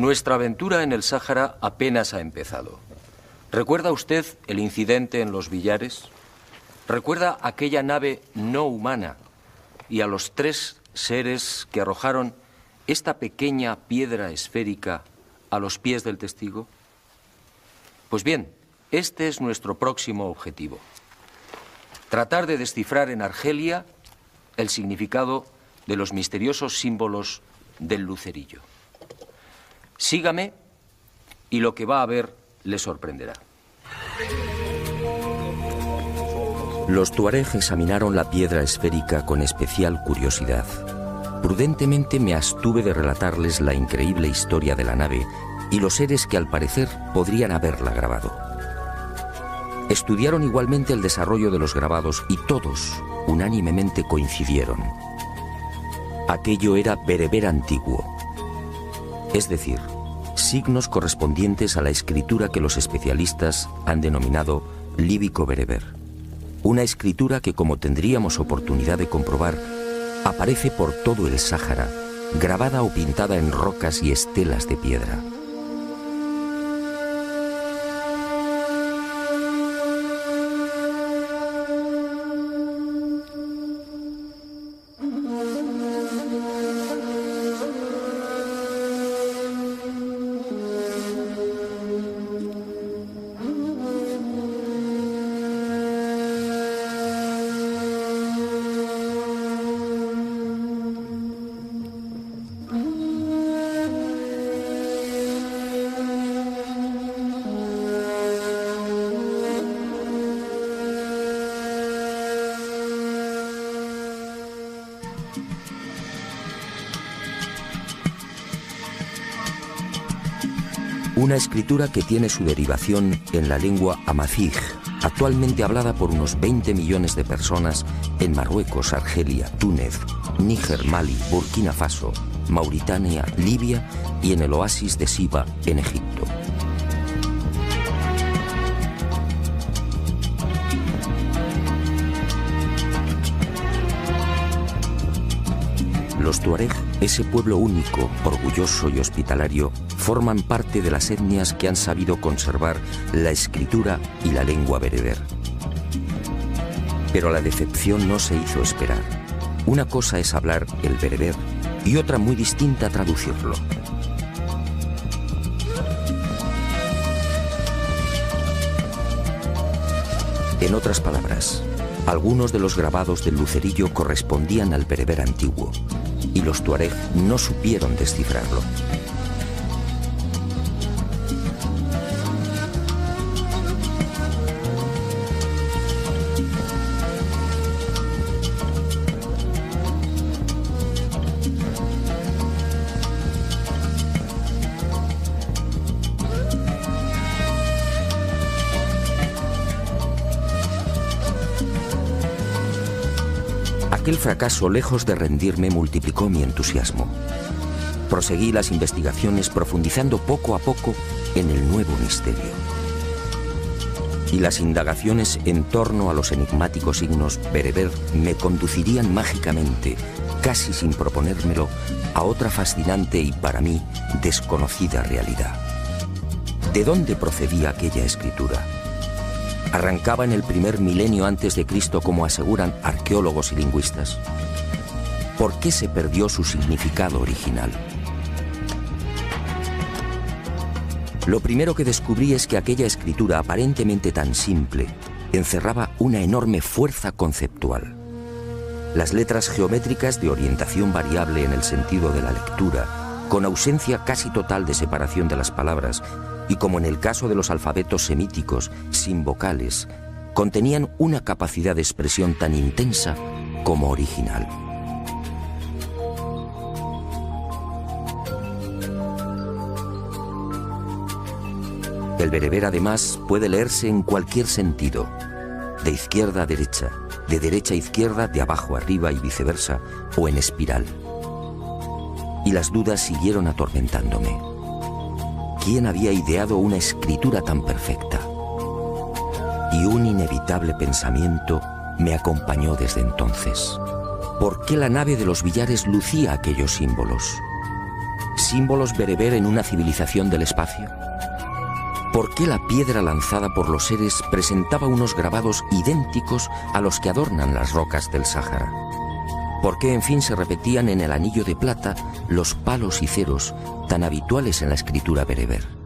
Nuestra aventura en el Sáhara apenas ha empezado. ¿Recuerda usted el incidente en los billares? ¿Recuerda aquella nave no humana y a los 3 seres que arrojaron esta pequeña piedra esférica a los pies del testigo? Pues bien, este es nuestro próximo objetivo. Tratar de descifrar en Argelia el significado de los misteriosos símbolos del lucerillo. Sígame y lo que va a ver le sorprenderá. Los tuareg examinaron la piedra esférica con especial curiosidad. Prudentemente me abstuve de relatarles la increíble historia de la nave y los seres que al parecer podrían haberla grabado. Estudiaron igualmente el desarrollo de los grabados y todos unánimemente coincidieron. Aquello era bereber antiguo. Es decir, signos correspondientes a la escritura que los especialistas han denominado líbico-bereber. Una escritura que, como tendríamos oportunidad de comprobar, aparece por todo el Sáhara, grabada o pintada en rocas y estelas de piedra. Una escritura que tiene su derivación en la lengua amazigh, actualmente hablada por unos 20 millones de personas en Marruecos, Argelia, Túnez, Níger, Mali, Burkina Faso, Mauritania, Libia y en el oasis de Siba, en Egipto. Los tuareg, ese pueblo único, orgulloso y hospitalario, forman parte de las etnias que han sabido conservar la escritura y la lengua bereber. Pero la decepción no se hizo esperar. Una cosa es hablar el bereber y otra muy distinta traducirlo. En otras palabras, algunos de los grabados del lucerillo correspondían al bereber antiguo y los tuareg no supieron descifrarlo. Aquel fracaso, lejos de rendirme, multiplicó mi entusiasmo. Proseguí las investigaciones profundizando poco a poco en el nuevo misterio. Y las indagaciones en torno a los enigmáticos signos bereber me conducirían mágicamente, casi sin proponérmelo, a otra fascinante y para mí desconocida realidad. ¿De dónde procedía aquella escritura? ¿Arrancaba en el primer milenio antes de Cristo, como aseguran arqueólogos y lingüistas? ¿Por qué se perdió su significado original? Lo primero que descubrí es que aquella escritura aparentemente tan simple encerraba una enorme fuerza conceptual. Las letras geométricas de orientación variable en el sentido de la lectura, con ausencia casi total de separación de las palabras, y como en el caso de los alfabetos semíticos, sin vocales, contenían una capacidad de expresión tan intensa como original. El bereber, además, puede leerse en cualquier sentido, de izquierda a derecha, de derecha a izquierda, de abajo a arriba y viceversa, o en espiral. Y las dudas siguieron atormentándome. ¿Quién había ideado una escritura tan perfecta? Y un inevitable pensamiento me acompañó desde entonces. ¿Por qué la nave de los billares lucía aquellos símbolos? ¿Símbolos bereber en una civilización del espacio? ¿Por qué la piedra lanzada por los seres presentaba unos grabados idénticos a los que adornan las rocas del Sáhara? ¿Por qué, en fin, se repetían en el anillo de plata los palos y ceros tan habituales en la escritura bereber?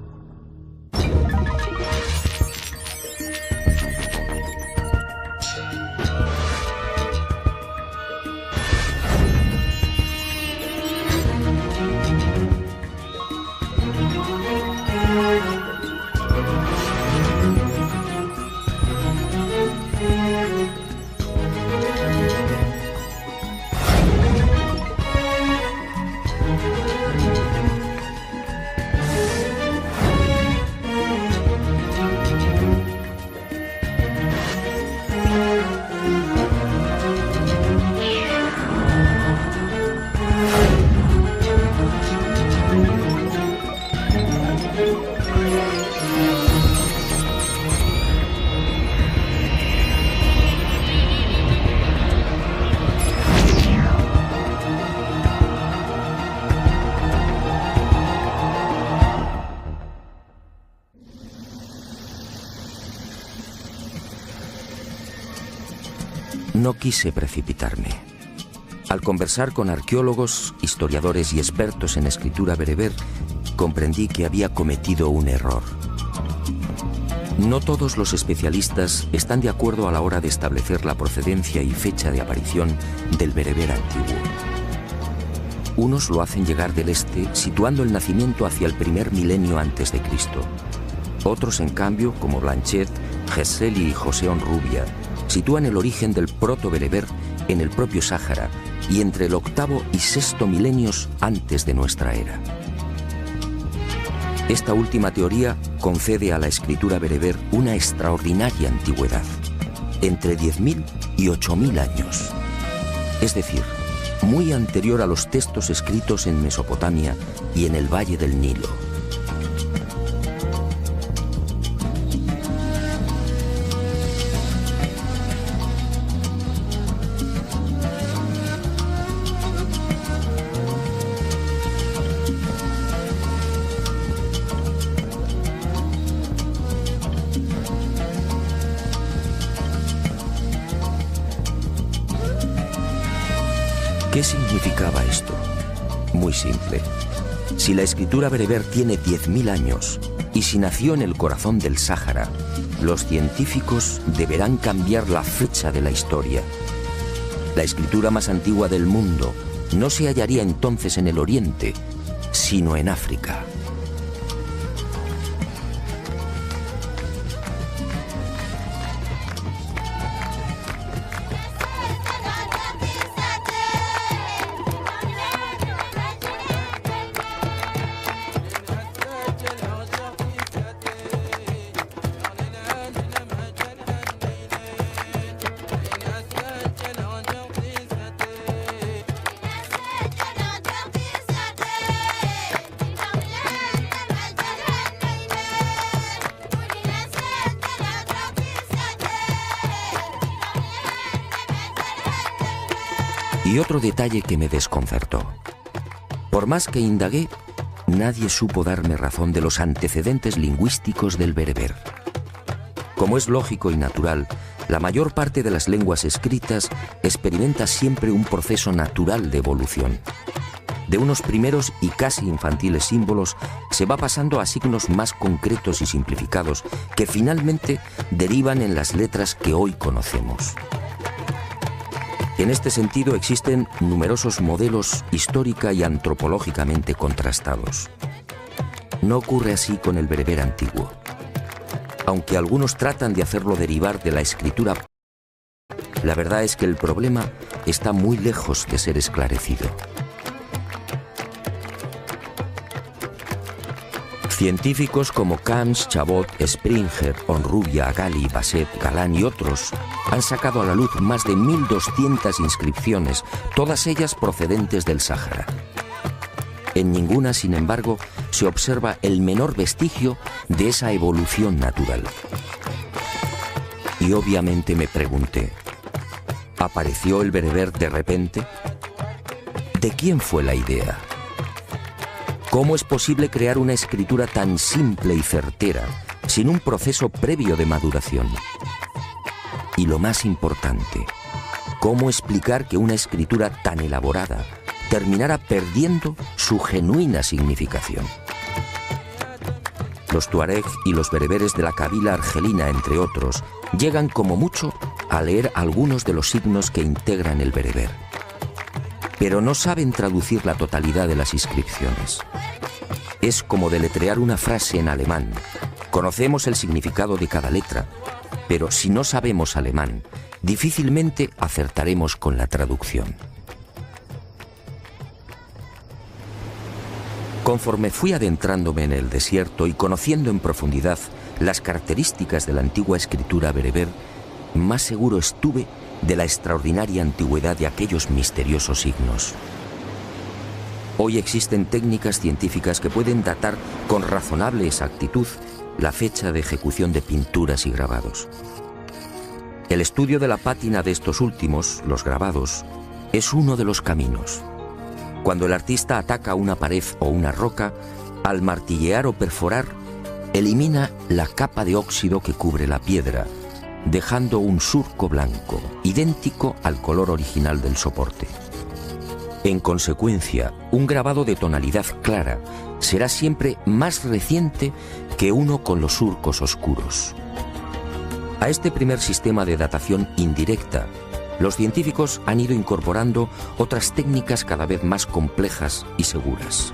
No quise precipitarme. Al conversar con arqueólogos, historiadores y expertos en escritura bereber, comprendí que había cometido un error. No todos los especialistas están de acuerdo a la hora de establecer la procedencia y fecha de aparición del bereber antiguo. Unos lo hacen llegar del este, situando el nacimiento hacia el primer milenio antes de Cristo. Otros, en cambio, como Blanchet, Geseli y José Onrubia, sitúan el origen del proto-bereber en el propio Sáhara y entre el octavo y sexto milenios antes de nuestra era. Esta última teoría concede a la escritura bereber una extraordinaria antigüedad, entre 10.000 y 8.000 años, es decir, muy anterior a los textos escritos en Mesopotamia y en el Valle del Nilo. ¿Qué significaba esto? Muy simple. Si la escritura bereber tiene 10.000 años y si nació en el corazón del Sáhara, los científicos deberán cambiar la fecha de la historia. La escritura más antigua del mundo no se hallaría entonces en el Oriente, sino en África. Y otro detalle que me desconcertó. Por más que indagué, nadie supo darme razón de los antecedentes lingüísticos del bereber. Como es lógico y natural, La mayor parte de las lenguas escritas experimenta siempre un proceso natural de evolución. De unos primeros y casi infantiles símbolos se va pasando a signos más concretos y simplificados que finalmente derivan en las letras que hoy conocemos. En este sentido existen numerosos modelos histórica y antropológicamente contrastados. No ocurre así con el bereber antiguo. Aunque algunos tratan de hacerlo derivar de la escritura, la verdad es que el problema está muy lejos de ser esclarecido. Científicos como Camps, Chabot, Springer, Honrubia, Gali, Basset, Galán y otros han sacado a la luz más de 1.200 inscripciones, todas ellas procedentes del Sáhara. En ninguna, sin embargo, se observa el menor vestigio de esa evolución natural. Y obviamente me pregunté, ¿apareció el bereber de repente? ¿De quién fue la idea? ¿Cómo es posible crear una escritura tan simple y certera, sin un proceso previo de maduración? Y lo más importante, ¿cómo explicar que una escritura tan elaborada terminara perdiendo su genuina significación? Los tuareg y los bereberes de la Kabila argelina, entre otros, llegan como mucho a leer algunos de los signos que integran el bereber, pero no saben traducir la totalidad de las inscripciones. Es como deletrear una frase en alemán. Conocemos el significado de cada letra, pero si no sabemos alemán, difícilmente acertaremos con la traducción. Conforme fui adentrándome en el desierto y conociendo en profundidad las características de la antigua escritura bereber, más seguro estuve de la extraordinaria antigüedad de aquellos misteriosos signos. Hoy existen técnicas científicas que pueden datar con razonable exactitud la fecha de ejecución de pinturas y grabados. El estudio de la pátina de estos últimos, los grabados, es uno de los caminos. Cuando el artista ataca una pared o una roca, al martillear o perforar, elimina la capa de óxido que cubre la piedra, dejando un surco blanco, idéntico al color original del soporte. En consecuencia, un grabado de tonalidad clara será siempre más reciente que uno con los surcos oscuros. A este primer sistema de datación indirecta, los científicos han ido incorporando otras técnicas cada vez más complejas y seguras.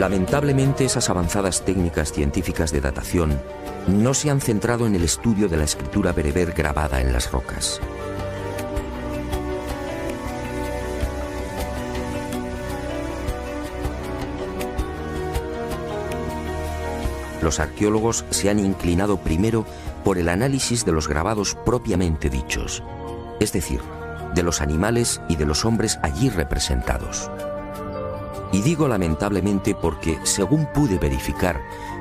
Lamentablemente, esas avanzadas técnicas científicas de datación no se han centrado en el estudio de la escritura bereber grabada en las rocas. Los arqueólogos se han inclinado primero por el análisis de los grabados propiamente dichos, es decir, de los animales y de los hombres allí representados. Y digo lamentablemente porque, según pude verificar,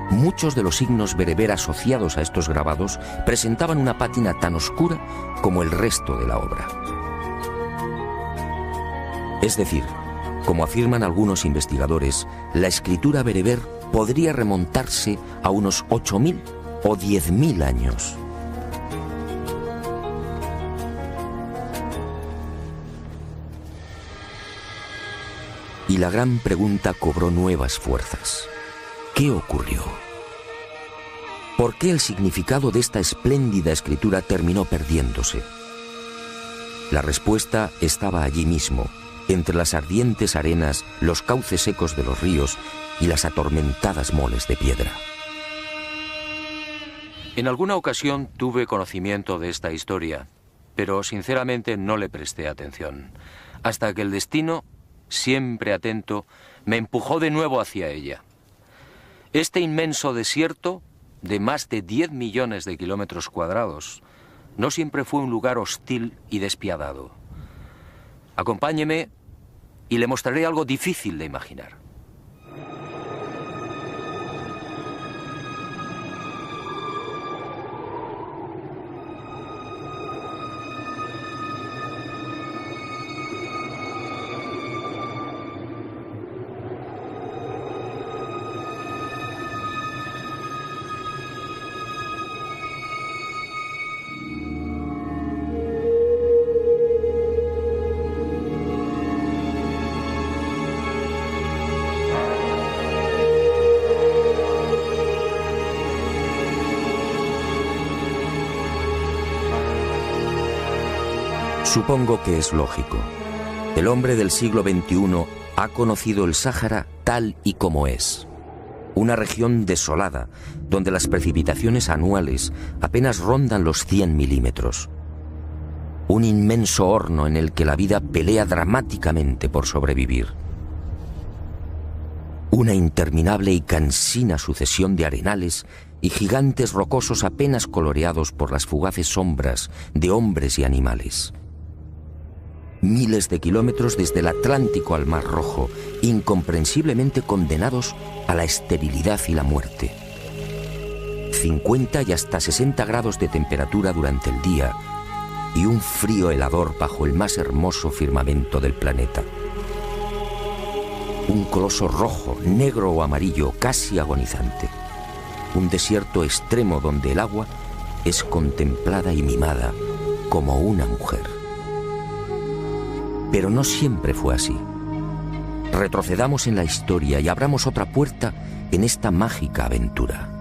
muchos de los signos bereber asociados a estos grabados presentaban una pátina tan oscura como el resto de la obra. Es decir, como afirman algunos investigadores, la escritura bereber podría remontarse a unos 8.000 o 10.000 años. Y la gran pregunta cobró nuevas fuerzas. ¿Qué ocurrió? ¿Por qué el significado de esta espléndida escritura terminó perdiéndose? La respuesta estaba allí mismo, entre las ardientes arenas, los cauces secos de los ríos y las atormentadas moles de piedra. En alguna ocasión tuve conocimiento de esta historia, pero sinceramente no le presté atención, hasta que el destino siempre atento, me empujó de nuevo hacia ella. Este inmenso desierto, de más de 10 millones de kilómetros cuadrados, no siempre fue un lugar hostil y despiadado. Acompáñeme y le mostraré algo difícil de imaginar. Supongo que es lógico. El hombre del siglo XXI ha conocido el Sáhara tal y como es. Una región desolada, donde las precipitaciones anuales apenas rondan los 100 milímetros. Un inmenso horno en el que la vida pelea dramáticamente por sobrevivir. Una interminable y cansina sucesión de arenales y gigantes rocosos apenas coloreados por las fugaces sombras de hombres y animales. Miles de kilómetros desde el Atlántico al Mar Rojo, incomprensiblemente condenados a la esterilidad y la muerte. 50 y hasta 60 grados de temperatura durante el día y un frío helador bajo el más hermoso firmamento del planeta. Un coloso rojo, negro o amarillo, casi agonizante. Un desierto extremo donde el agua es contemplada y mimada como una mujer. Pero no siempre fue así. Retrocedamos en la historia y abramos otra puerta en esta mágica aventura.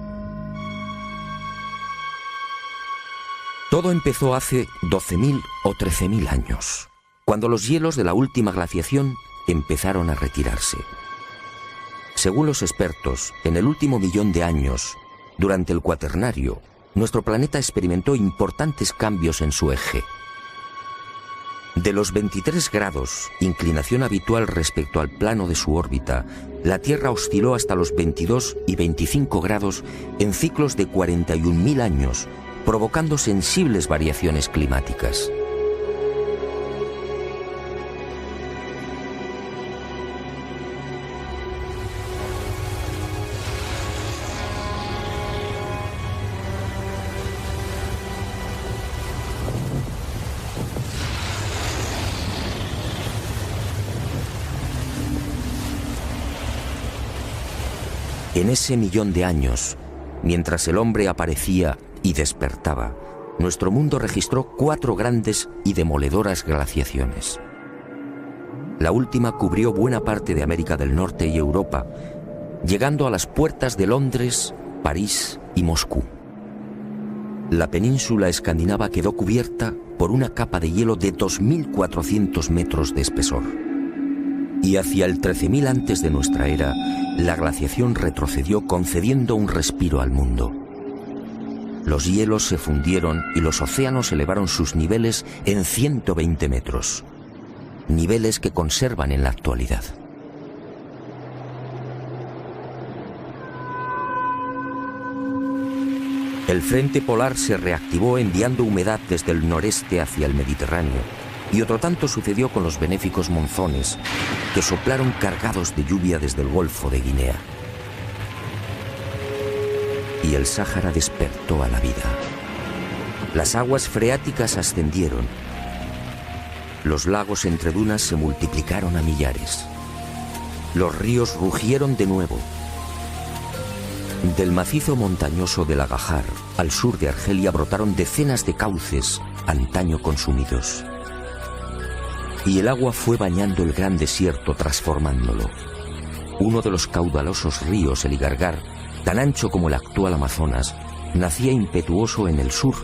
Todo empezó hace 12.000 o 13.000 años, cuando los hielos de la última glaciación empezaron a retirarse. Según los expertos, en el último millón de años, durante el Cuaternario, nuestro planeta experimentó importantes cambios en su eje. De los 23 grados, inclinación habitual respecto al plano de su órbita, la Tierra osciló hasta los 22 y 25 grados en ciclos de 41.000 años, provocando sensibles variaciones climáticas. En ese millón de años, mientras el hombre aparecía y despertaba, nuestro mundo registró 4 grandes y demoledoras glaciaciones. La última cubrió buena parte de América del Norte y Europa, llegando a las puertas de Londres, París y Moscú. La península escandinava quedó cubierta por una capa de hielo de 2.400 metros de espesor. Y hacia el 13.000 antes de nuestra era, la glaciación retrocedió concediendo un respiro al mundo. Los hielos se fundieron y los océanos elevaron sus niveles en 120 metros, niveles que conservan en la actualidad. El frente polar se reactivó enviando humedad desde el noreste hacia el Mediterráneo, y otro tanto sucedió con los benéficos monzones, que soplaron cargados de lluvia desde el Golfo de Guinea. Y el Sáhara despertó a la vida. Las aguas freáticas ascendieron. Los lagos entre dunas se multiplicaron a millares. Los ríos rugieron de nuevo. Del macizo montañoso del Agajar, al sur de Argelia, brotaron decenas de cauces, antaño consumidos. Y el agua fue bañando el gran desierto, transformándolo. Uno de los caudalosos ríos, el Igargar, tan ancho como el actual Amazonas, nacía impetuoso en el sur,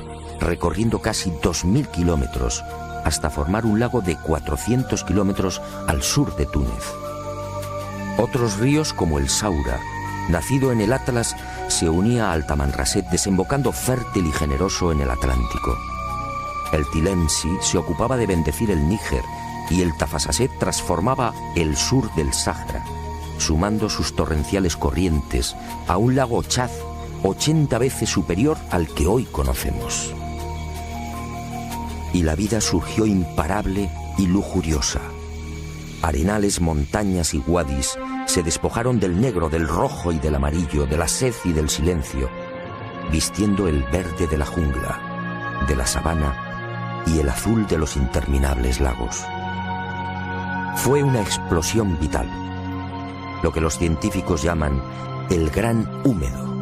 recorriendo casi 2.000 kilómetros, hasta formar un lago de 400 kilómetros al sur de Túnez. Otros ríos, como el Saura, nacido en el Atlas, se unía al Tamanrasset, desembocando fértil y generoso en el Atlántico. El Tilemsi se ocupaba de bendecir el Níger y el Tafasaset transformaba el sur del Sáhara, sumando sus torrenciales corrientes a un lago Chad 80 veces superior al que hoy conocemos. Y la vida surgió imparable y lujuriosa. Arenales, montañas y wadis se despojaron del negro, del rojo y del amarillo, de la sed y del silencio, vistiendo el verde de la jungla, de la sabana y el azul de los interminables lagos. Fue una explosión vital, lo que los científicos llaman el Gran Húmedo,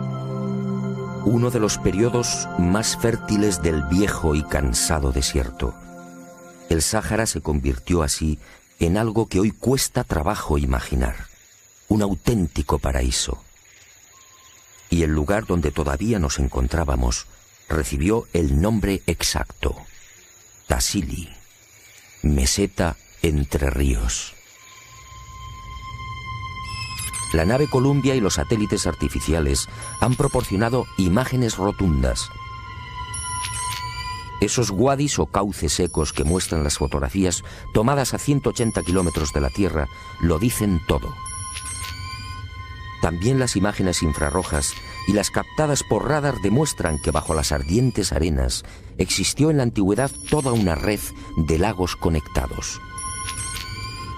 uno de los periodos más fértiles del viejo y cansado desierto. El Sáhara se convirtió así en algo que hoy cuesta trabajo imaginar, un auténtico paraíso. Y el lugar donde todavía nos encontrábamos recibió el nombre exacto: Tassili, meseta entre ríos. La nave Columbia y los satélites artificiales han proporcionado imágenes rotundas. Esos wadis o cauces secos que muestran las fotografías tomadas a 180 kilómetros de la Tierra lo dicen todo. También las imágenes infrarrojas y las captadas por radar demuestran que bajo las ardientes arenas existió en la antigüedad toda una red de lagos conectados,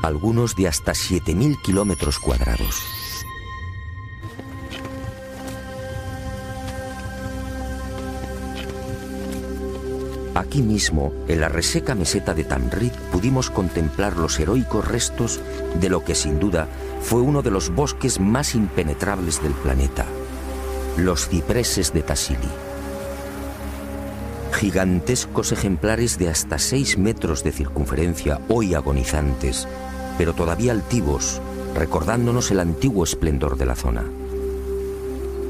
algunos de hasta 7.000 kilómetros cuadrados. Aquí mismo, en la reseca meseta de Tamrit, pudimos contemplar los heroicos restos de lo que sin duda fue uno de los bosques más impenetrables del planeta, los cipreses de Tassili. Gigantescos ejemplares de hasta 6 metros de circunferencia, hoy agonizantes, pero todavía altivos, recordándonos el antiguo esplendor de la zona.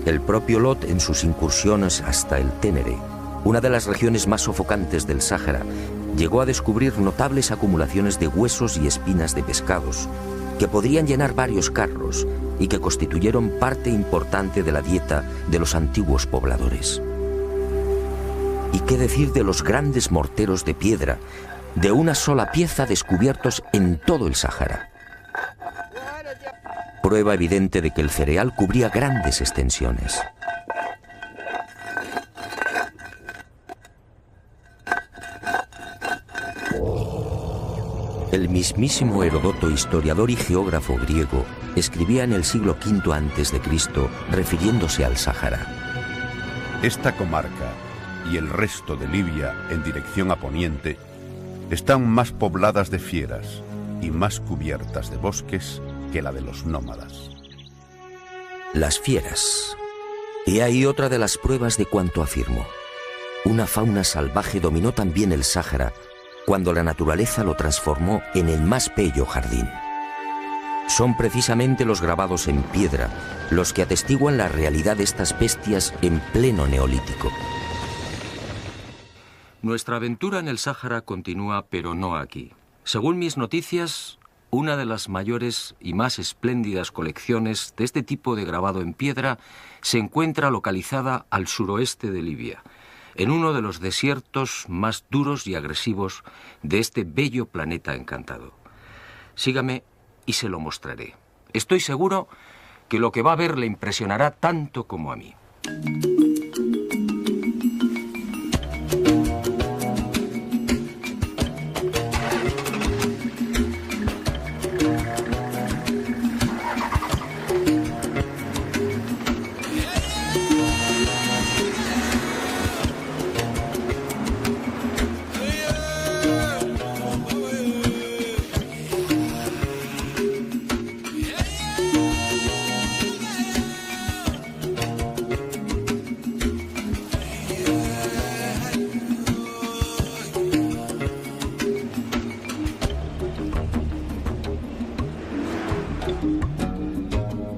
El propio Lot, en sus incursiones hasta el Ténere, una de las regiones más sofocantes del Sáhara, llegó a descubrir notables acumulaciones de huesos y espinas de pescados que podrían llenar varios carros y que constituyeron parte importante de la dieta de los antiguos pobladores. ¿Y qué decir de los grandes morteros de piedra de una sola pieza descubiertos en todo el Sáhara? Prueba evidente de que el cereal cubría grandes extensiones. El mismísimo Heródoto, historiador y geógrafo griego, escribía en el siglo V a.C., refiriéndose al Sáhara: esta comarca y el resto de Libia en dirección a poniente están más pobladas de fieras y más cubiertas de bosques que la de los nómadas. Las fieras. He ahí otra de las pruebas de cuanto afirmo. Una fauna salvaje dominó también el Sáhara cuando la naturaleza lo transformó en el más bello jardín. Son precisamente los grabados en piedra los que atestiguan la realidad de estas bestias en pleno neolítico. Nuestra aventura en el Sáhara continúa, pero no aquí. Según mis noticias, una de las mayores y más espléndidas colecciones de este tipo de grabado en piedra se encuentra localizada al suroeste de Libia, en uno de los desiertos más duros y agresivos de este bello planeta encantado. Sígame y se lo mostraré. Estoy seguro que lo que va a ver le impresionará tanto como a mí.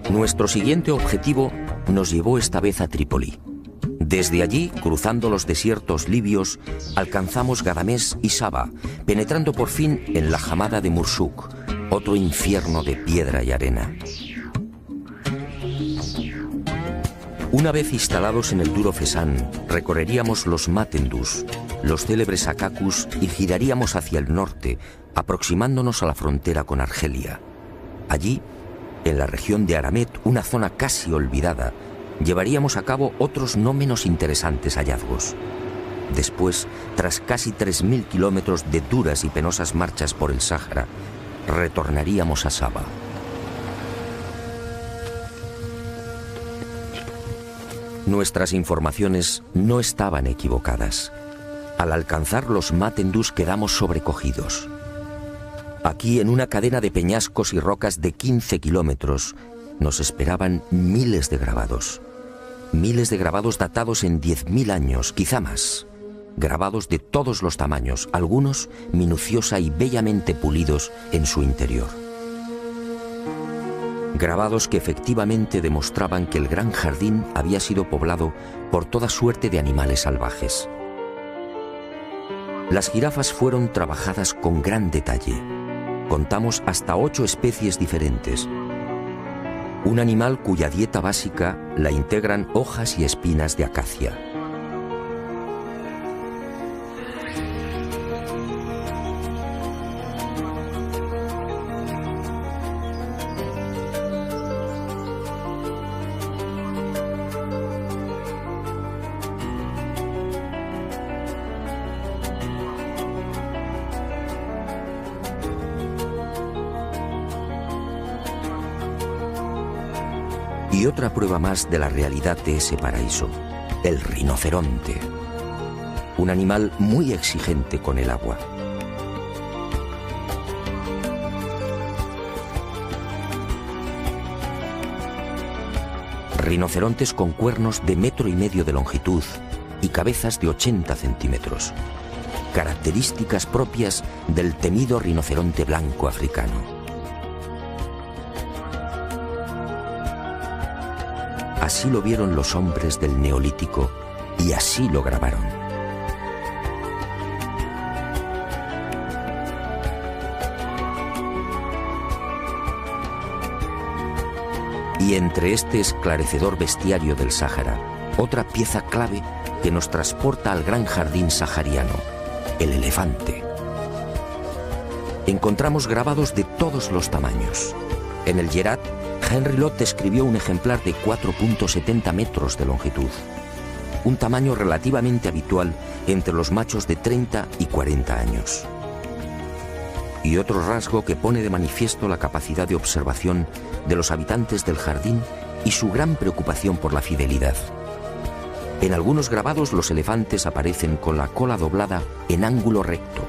Nuestro siguiente objetivo nos llevó esta vez a Trípoli. Desde allí, cruzando los desiertos libios, alcanzamos Gadamés y Saba, penetrando por fin en la Hamada de Mursuk, otro infierno de piedra y arena. Una vez instalados en el duro Fesán, recorreríamos los Matendus, los célebres Akakus, y giraríamos hacia el norte, aproximándonos a la frontera con Argelia. Allí, en la región de Aramet, una zona casi olvidada, llevaríamos a cabo otros no menos interesantes hallazgos. Después, tras casi 3.000 kilómetros de duras y penosas marchas por el Sáhara, retornaríamos a Saba. Nuestras informaciones no estaban equivocadas. Al alcanzar los Matendús quedamos sobrecogidos. Aquí, en una cadena de peñascos y rocas de 15 kilómetros, nos esperaban miles de grabados. Miles de grabados datados en 10.000 años, quizá más. Grabados de todos los tamaños, algunos minuciosa y bellamente pulidos en su interior. Grabados que efectivamente demostraban que el gran jardín había sido poblado por toda suerte de animales salvajes. Las jirafas fueron trabajadas con gran detalle. Contamos hasta 8 especies diferentes. Un animal cuya dieta básica la integran hojas y espinas de acacia. Y otra prueba más de la realidad de ese paraíso, el rinoceronte. Un animal muy exigente con el agua. Rinocerontes con cuernos de 1,5 metros de longitud y cabezas de 80 centímetros. Características propias del temido rinoceronte blanco africano. Así lo vieron los hombres del Neolítico y así lo grabaron. Y entre este esclarecedor bestiario del Sáhara, otra pieza clave que nos transporta al gran jardín sahariano, el elefante. Encontramos grabados de todos los tamaños. En el Yerat, Henry Lott describió un ejemplar de 4,70 metros de longitud, un tamaño relativamente habitual entre los machos de 30 y 40 años. Y otro rasgo que pone de manifiesto la capacidad de observación de los habitantes del jardín y su gran preocupación por la fidelidad. En algunos grabados los elefantes aparecen con la cola doblada en ángulo recto,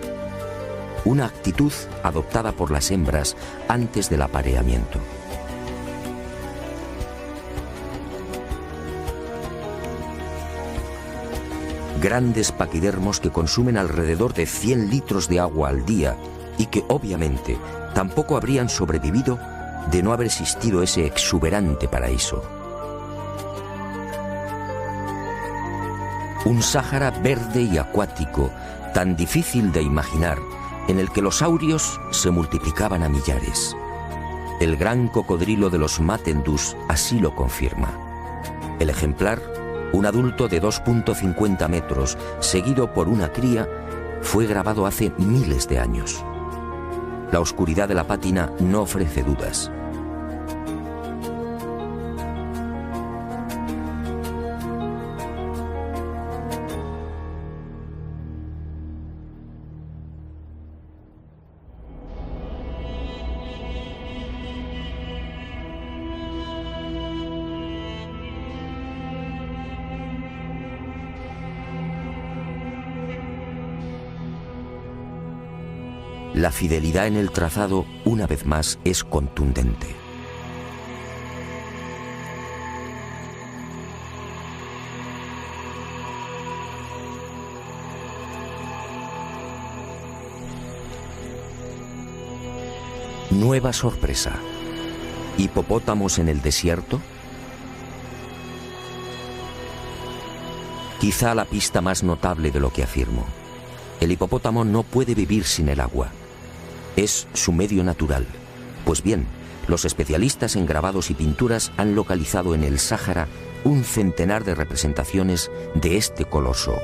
una actitud adoptada por las hembras antes del apareamiento. Grandes paquidermos que consumen alrededor de 100 litros de agua al día y que obviamente tampoco habrían sobrevivido de no haber existido ese exuberante paraíso. Un Sáhara verde y acuático, tan difícil de imaginar, en el que los saurios se multiplicaban a millares. El gran cocodrilo de los Matendús así lo confirma. El ejemplar, un adulto de 2,50 metros, seguido por una cría, fue grabado hace miles de años. La oscuridad de la pátina no ofrece dudas. La fidelidad en el trazado, una vez más, es contundente. Nueva sorpresa. ¿Hipopótamos en el desierto? Quizá la pista más notable de lo que afirmo. El hipopótamo no puede vivir sin el agua. Es su medio natural. Pues bien, los especialistas en grabados y pinturas han localizado en el Sáhara un centenar de representaciones de este coloso.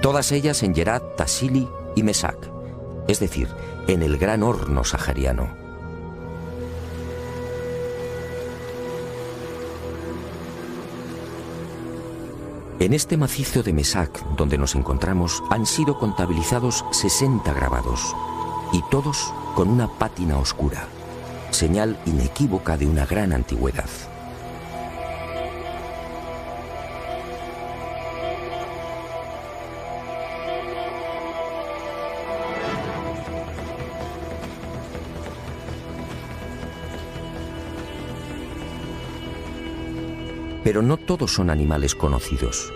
Todas ellas en Yerat, Tassili y Mesak, es decir, en el gran horno sahariano. En este macizo de Mesac, donde nos encontramos, han sido contabilizados 60 grabados, y todos con una pátina oscura, señal inequívoca de una gran antigüedad. Pero no todos son animales conocidos.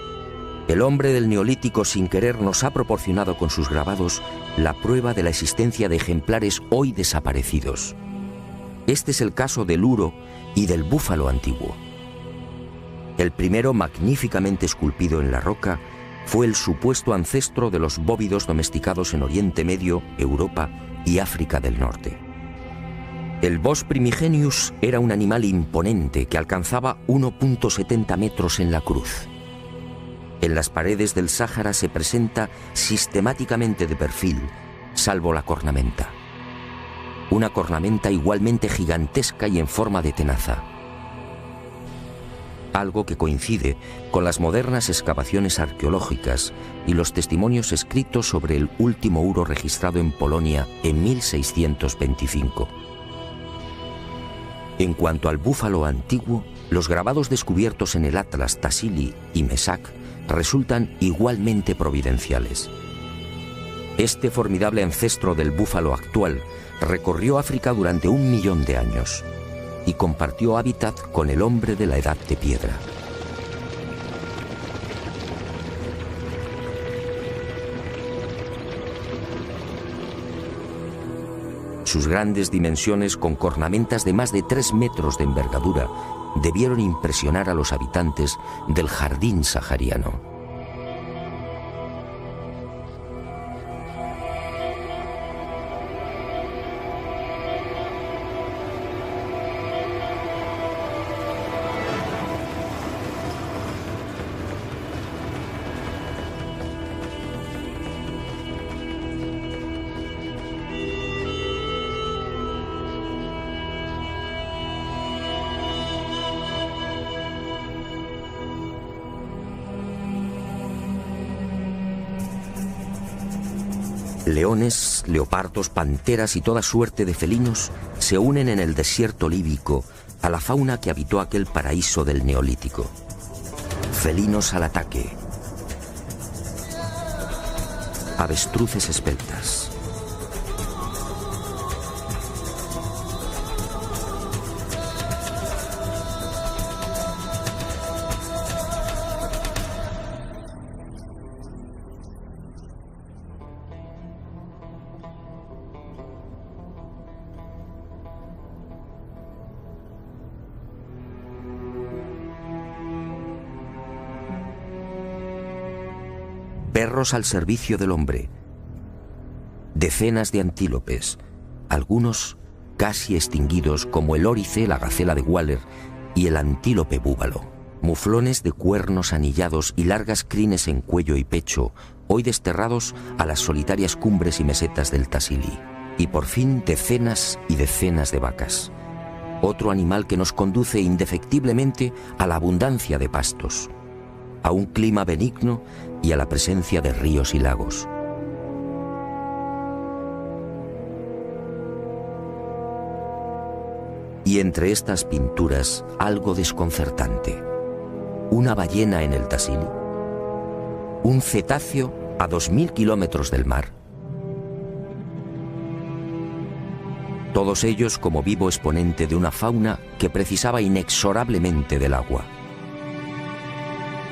El hombre del Neolítico sin querer nos ha proporcionado con sus grabados la prueba de la existencia de ejemplares hoy desaparecidos. Este es el caso del uro y del búfalo antiguo. El primero, magníficamente esculpido en la roca, fue el supuesto ancestro de los bóvidos domesticados en Oriente Medio, Europa y África del Norte. El Bos primigenius era un animal imponente que alcanzaba 1,70 metros en la cruz. En las paredes del Sáhara se presenta sistemáticamente de perfil, salvo la cornamenta. Una cornamenta igualmente gigantesca y en forma de tenaza. Algo que coincide con las modernas excavaciones arqueológicas y los testimonios escritos sobre el último uro registrado en Polonia en 1625. En cuanto al búfalo antiguo, los grabados descubiertos en el Atlas Tassili y Mesac resultan igualmente providenciales. Este formidable ancestro del búfalo actual recorrió África durante 1 millón de años y compartió hábitat con el hombre de la Edad de Piedra. Sus grandes dimensiones, con cornamentas de más de 3 metros de envergadura, debieron impresionar a los habitantes del jardín sahariano. Leones, leopardos, panteras y toda suerte de felinos se unen en el desierto líbico a la fauna que habitó aquel paraíso del Neolítico. Felinos al ataque. Avestruces esbeltas. Perros al servicio del hombre. Decenas de antílopes, algunos casi extinguidos como el órice, la gacela de Waller y el antílope búbalo. Muflones de cuernos anillados y largas crines en cuello y pecho, hoy desterrados a las solitarias cumbres y mesetas del Tassili. Y por fin decenas y decenas de vacas. Otro animal que nos conduce indefectiblemente a la abundancia de pastos, a un clima benigno y a la presencia de ríos y lagos. Y entre estas pinturas, algo desconcertante. Una ballena en el Tassili, un cetáceo a 2000 kilómetros del mar. Todos ellos como vivo exponente de una fauna que precisaba inexorablemente del agua.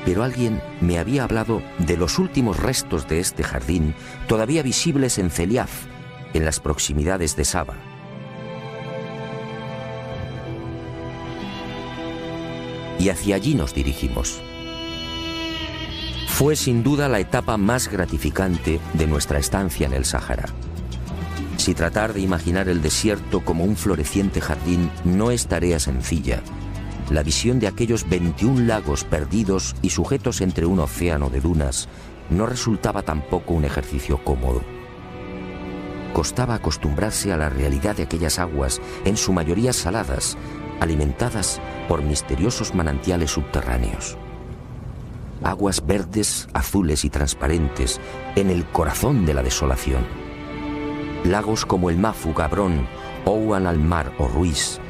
Pero alguien me había hablado de los últimos restos de este jardín todavía visibles en Celiaf, en las proximidades de Saba. Y hacia allí nos dirigimos. Fue sin duda la etapa más gratificante de nuestra estancia en el Sáhara. Si tratar de imaginar el desierto como un floreciente jardín no es tarea sencilla, la visión de aquellos 21 lagos perdidos y sujetos entre un océano de dunas no resultaba tampoco un ejercicio cómodo. costaba acostumbrarse a la realidad de aquellas aguas, en su mayoría saladas, alimentadas por misteriosos manantiales subterráneos. Aguas verdes, azules y transparentes en el corazón de la desolación. Lagos como el Mafu, Gabrón, Ouan al Mar o Ruiz,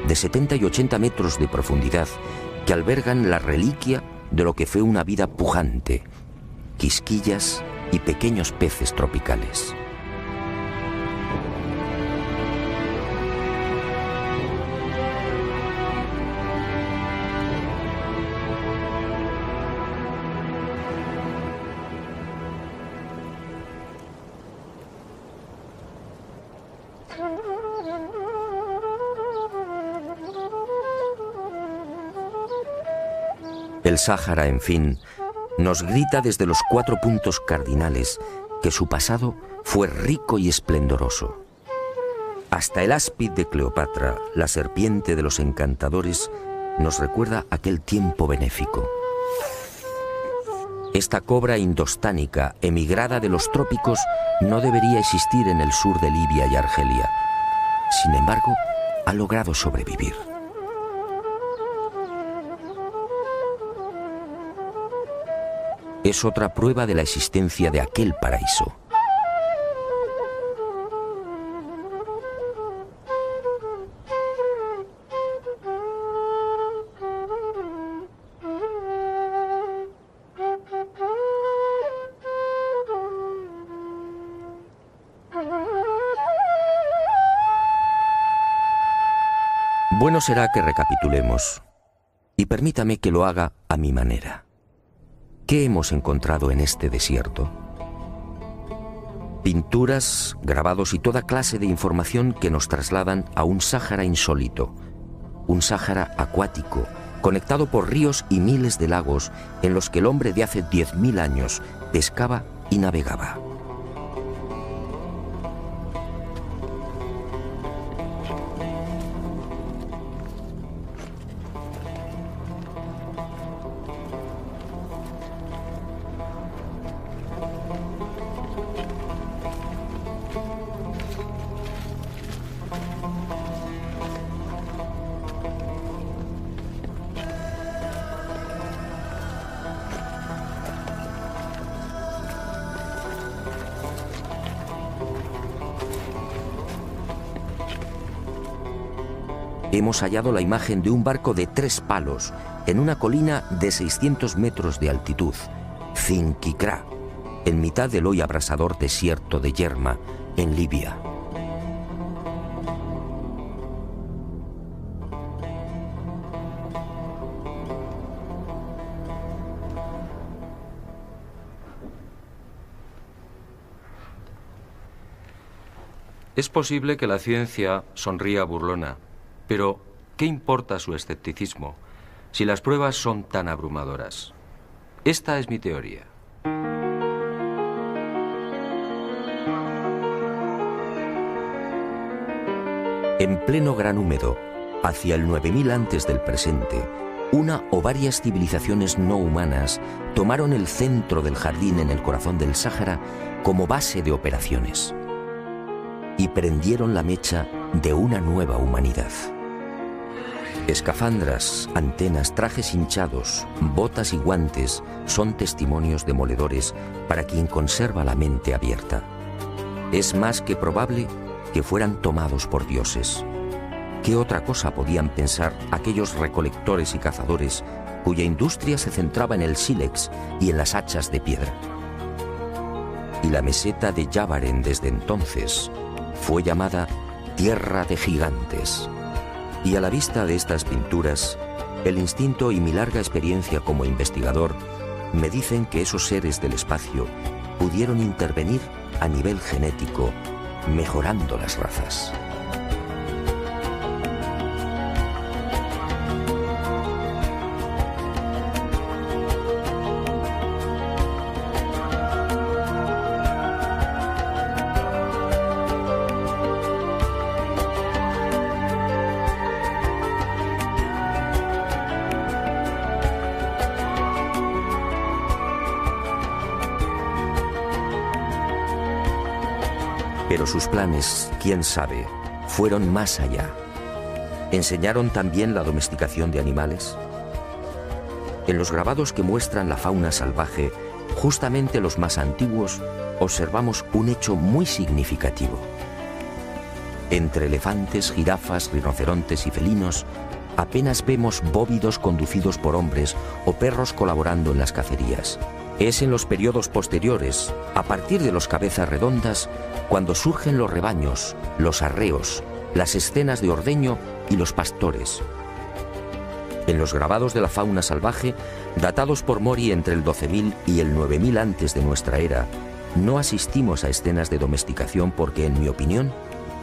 de 70 y 80 metros de profundidad, que albergan la reliquia de lo que fue una vida pujante, quisquillas y pequeños peces tropicales. El Sáhara, en fin, nos grita desde los 4 puntos cardinales que su pasado fue rico y esplendoroso. Hasta el áspid de Cleopatra, la serpiente de los encantadores, nos recuerda aquel tiempo benéfico. Esta cobra indostánica, emigrada de los trópicos, no debería existir en el sur de Libia y Argelia. Sin embargo, ha logrado sobrevivir. Es otra prueba de la existencia de aquel paraíso. Bueno será que recapitulemos, y permítame que lo haga a mi manera. ¿Qué hemos encontrado en este desierto? Pinturas, grabados y toda clase de información que nos trasladan a un Sáhara insólito, un Sáhara acuático, conectado por ríos y miles de lagos en los que el hombre de hace 10.000 años pescaba y navegaba. Hemos hallado la imagen de un barco de 3 palos en una colina de 600 metros de altitud, Zinquicrá, en mitad del hoy abrasador desierto de Yerma, en Libia. Es posible que la ciencia sonría burlona, pero ¿qué importa su escepticismo si las pruebas son tan abrumadoras? Esta es mi teoría. En pleno Gran Húmedo, hacia el 9000 antes del presente, una o varias civilizaciones no humanas tomaron el centro del jardín en el corazón del Sáhara como base de operaciones y prendieron la mecha de una nueva humanidad. Escafandras, antenas, trajes hinchados, botas y guantes son testimonios demoledores para quien conserva la mente abierta. Es más que probable que fueran tomados por dioses. ¿Qué otra cosa podían pensar aquellos recolectores y cazadores cuya industria se centraba en el sílex y en las hachas de piedra? Y la meseta de Yavaren desde entonces fue llamada Tierra de Gigantes. Y a la vista de estas pinturas, el instinto y mi larga experiencia como investigador me dicen que esos seres del espacio pudieron intervenir a nivel genético, mejorando las razas. Pero sus planes, quién sabe, fueron más allá. ¿Enseñaron también la domesticación de animales? En los grabados que muestran la fauna salvaje, justamente los más antiguos, observamos un hecho muy significativo. Entre elefantes, jirafas, rinocerontes y felinos, apenas vemos bóvidos conducidos por hombres o perros colaborando en las cacerías. Es en los periodos posteriores, a partir de los cabezas redondas, cuando surgen los rebaños, los arreos, las escenas de ordeño y los pastores. En los grabados de la fauna salvaje, datados por Mori entre el 12.000 y el 9.000 antes de nuestra era, no asistimos a escenas de domesticación porque, en mi opinión,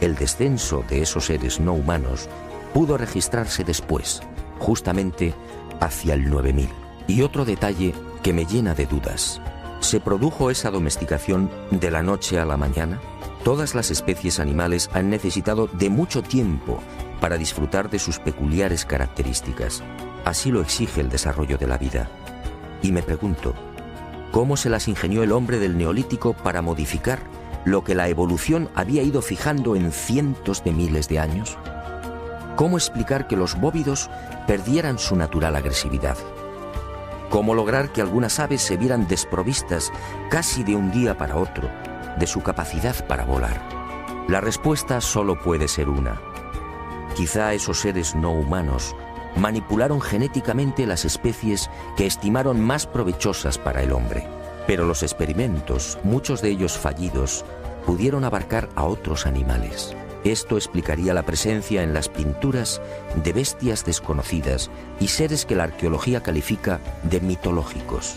el descenso de esos seres no humanos pudo registrarse después, justamente hacia el 9000. Y otro detalle que me llena de dudas: ¿se produjo esa domesticación de la noche a la mañana? Todas las especies animales han necesitado de mucho tiempo para disfrutar de sus peculiares características. Así lo exige el desarrollo de la vida. Y me pregunto, ¿cómo se las ingenió el hombre del Neolítico para modificar lo que la evolución había ido fijando en cientos de miles de años? ¿Cómo explicar que los bóvidos perdieran su natural agresividad? ¿Cómo lograr que algunas aves se vieran desprovistas casi de un día para otro de su capacidad para volar? La respuesta solo puede ser una. Quizá esos seres no humanos manipularon genéticamente las especies que estimaron más provechosas para el hombre. Pero los experimentos, muchos de ellos fallidos, pudieron abarcar a otros animales. Esto explicaría la presencia en las pinturas de bestias desconocidas y seres que la arqueología califica de mitológicos.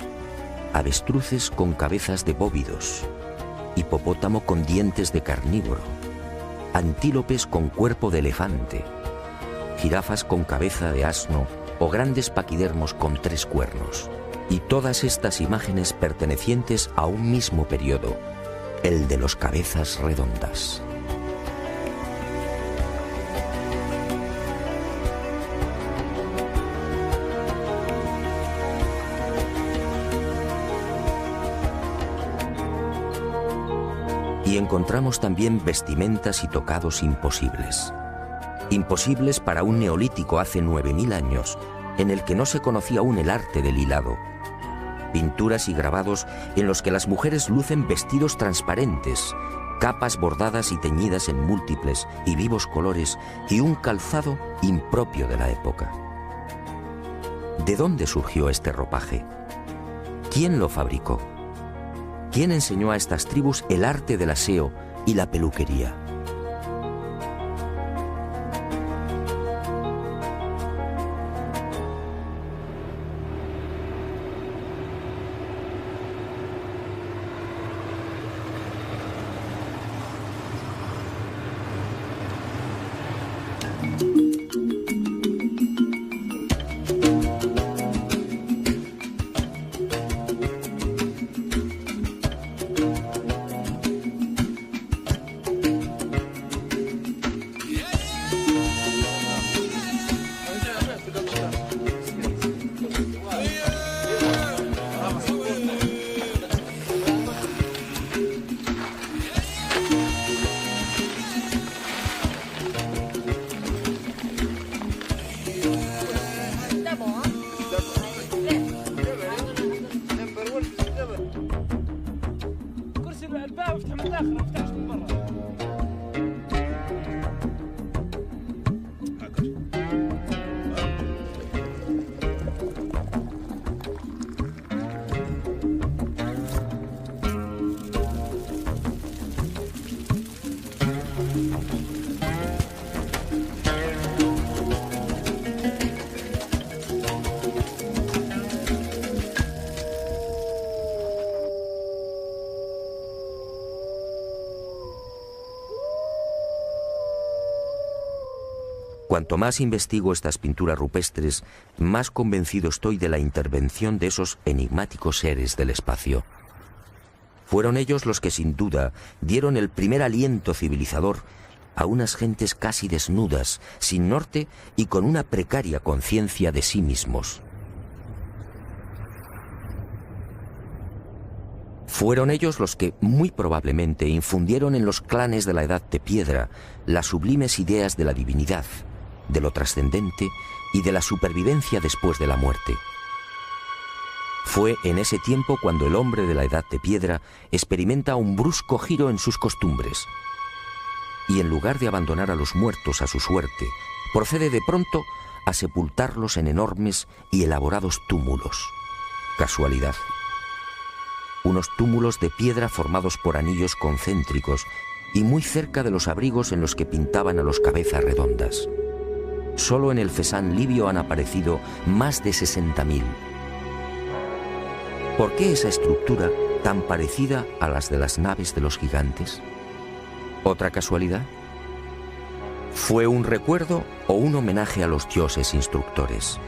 Avestruces con cabezas de bóvidos, hipopótamo con dientes de carnívoro, antílopes con cuerpo de elefante, jirafas con cabeza de asno o grandes paquidermos con 3 cuernos. Y todas estas imágenes pertenecientes a un mismo periodo, el de los cabezas redondas. Y encontramos también vestimentas y tocados imposibles. Imposibles para un neolítico hace 9000 años, en el que no se conocía aún el arte del hilado. Pinturas y grabados en los que las mujeres lucen vestidos transparentes, capas bordadas y teñidas en múltiples y vivos colores y un calzado impropio de la época. ¿De dónde surgió este ropaje? ¿Quién lo fabricó? ¿Quién enseñó a estas tribus el arte del aseo y la peluquería? Cuanto más investigo estas pinturas rupestres, más convencido estoy de la intervención de esos enigmáticos seres del espacio. Fueron ellos los que sin duda dieron el primer aliento civilizador a unas gentes casi desnudas, sin norte y con una precaria conciencia de sí mismos. Fueron ellos los que, muy probablemente, infundieron en los clanes de la Edad de Piedra las sublimes ideas de la divinidad, de lo trascendente y de la supervivencia después de la muerte. Fue en ese tiempo cuando el hombre de la Edad de Piedra experimenta un brusco giro en sus costumbres y, en lugar de abandonar a los muertos a su suerte, procede de pronto a sepultarlos en enormes y elaborados túmulos. Casualidad. Unos túmulos de piedra formados por anillos concéntricos y muy cerca de los abrigos en los que pintaban a los cabezas redondas. Solo en el Fesán libio han aparecido más de 60.000. ¿Por qué esa estructura tan parecida a las de las naves de los gigantes? ¿Otra casualidad? ¿Fue un recuerdo o un homenaje a los dioses instructores?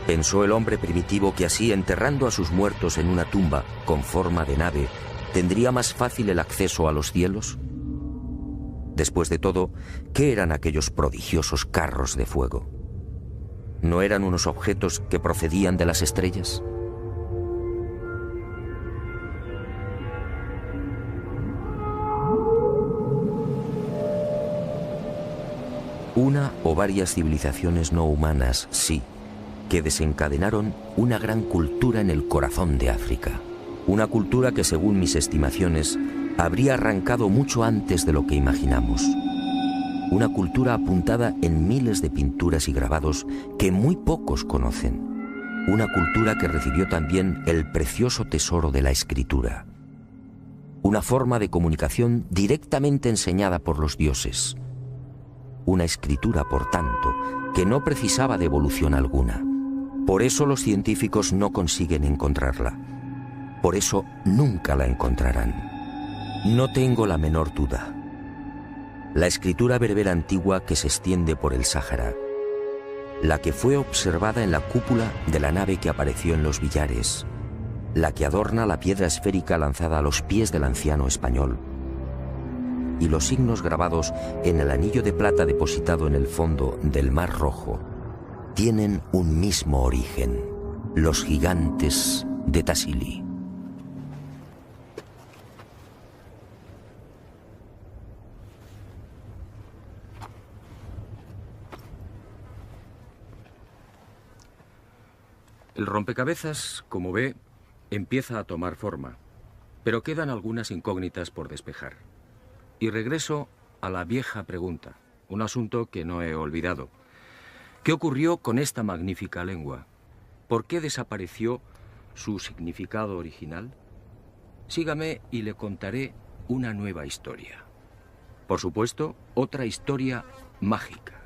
¿Pensó el hombre primitivo que así, enterrando a sus muertos en una tumba con forma de nave, tendría más fácil el acceso a los cielos? Después de todo, ¿qué eran aquellos prodigiosos carros de fuego? ¿No eran unos objetos que procedían de las estrellas? Una o varias civilizaciones no humanas, sí, que desencadenaron una gran cultura en el corazón de África. Una cultura que, según mis estimaciones, habría arrancado mucho antes de lo que imaginamos. Una cultura apuntada en miles de pinturas y grabados que muy pocos conocen. Una cultura que recibió también el precioso tesoro de la escritura. Una forma de comunicación directamente enseñada por los dioses. Una escritura, por tanto, que no precisaba de evolución alguna. Por eso los científicos no consiguen encontrarla. Por eso nunca la encontrarán. No tengo la menor duda. La escritura berbera antigua que se extiende por el Sáhara, la que fue observada en la cúpula de la nave que apareció en los billares, la que adorna la piedra esférica lanzada a los pies del anciano español, y los signos grabados en el anillo de plata depositado en el fondo del Mar Rojo, tienen un mismo origen: los gigantes de Tassili. El rompecabezas, como ve, empieza a tomar forma, pero quedan algunas incógnitas por despejar. Y regreso a la vieja pregunta, un asunto que no he olvidado. ¿Qué ocurrió con esta magnífica lengua? ¿Por qué desapareció su significado original? Sígame y le contaré una nueva historia. Por supuesto, otra historia mágica.